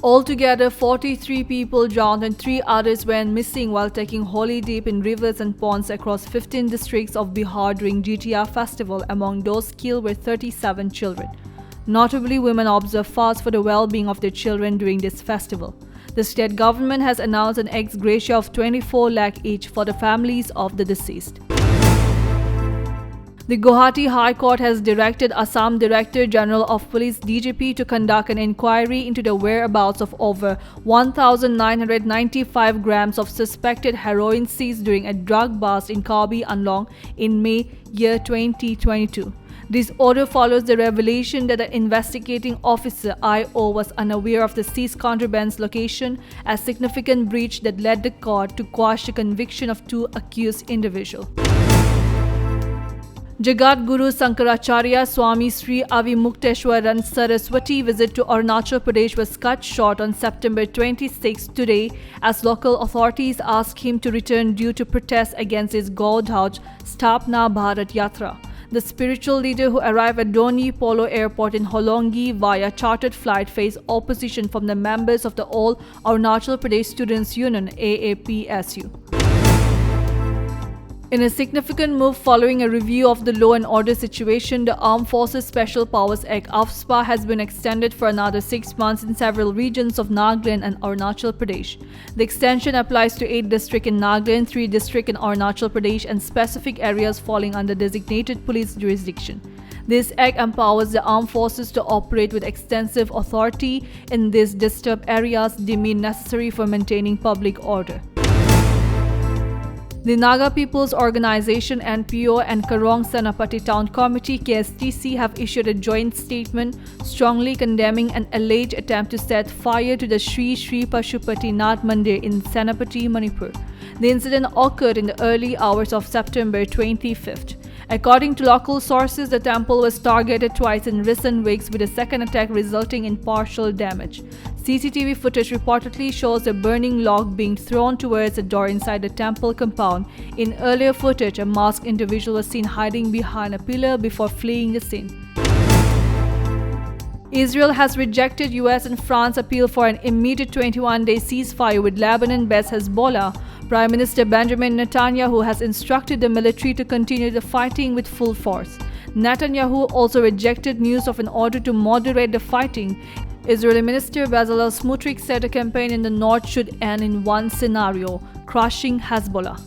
Altogether, 43 people drowned and 3 others went missing while taking holy dip in rivers and ponds across 15 districts of Bihar during Jitiya festival. Among those killed were 37 children. Notably, women observe fast for the well-being of their children during this festival. The state government has announced an ex gratia of 24 lakh each for the families of the deceased. The Guwahati High Court has directed Assam Director General of Police (DGP) to conduct an inquiry into the whereabouts of over 1,995 grams of suspected heroin seized during a drug bust in Karbi Anglong in May year 2022. This order follows the revelation that the investigating officer IO was unaware of the seized contraband's location, a significant breach that led the court to quash the conviction of 2 accused individuals. Jagat Guru Sankaracharya Swami Sri Avimukteshwaran Saraswati visit to Arunachal Pradesh was cut short on September 26 today as local authorities asked him to return due to protests against his Gaudhaj Sthapna Bharat Yatra. The spiritual leader who arrived at Doni Polo Airport in Holongi via chartered flight faced opposition from the members of the All Arunachal Pradesh Students Union AAPSU. In a significant move following a review of the law and order situation, the Armed Forces Special Powers Act (AFSPA) has been extended for another 6 months in several regions of Nagaland and Arunachal Pradesh. The extension applies to 8 districts in Nagaland, 3 districts in Arunachal Pradesh, and specific areas falling under designated police jurisdiction. This act empowers the armed forces to operate with extensive authority in these disturbed areas deemed necessary for maintaining public order. The Naga People's Organization (NPO) and Karong Senapati Town Committee (KSTC) have issued a joint statement strongly condemning an alleged attempt to set fire to the Sri Sri Pashupati Nath Mandir in Senapati, Manipur. The incident occurred in the early hours of September 25th. According to local sources, the temple was targeted twice in recent weeks, with a second attack resulting in partial damage. CCTV footage reportedly shows a burning log being thrown towards a door inside the temple compound. In earlier footage, a masked individual was seen hiding behind a pillar before fleeing the scene. Israel has rejected US and France appeal for an immediate 21-day ceasefire with Lebanon-based Hezbollah. Prime Minister Benjamin Netanyahu has instructed the military to continue the fighting with full force. Netanyahu also rejected news of an order to moderate the fighting. Israeli Minister Bezalel Smotrich said a campaign in the north should end in one scenario: crushing Hezbollah.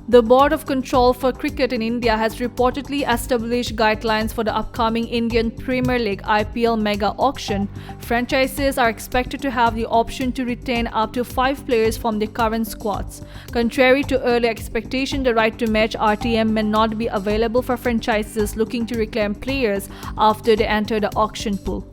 The Board of Control for Cricket in India has reportedly established guidelines for the upcoming Indian Premier League IPL mega auction. Franchises are expected to have the option to retain up to 5 players from their current squads. Contrary to early expectation, the right to match RTM may not be available for franchises looking to reclaim players after they enter the auction pool.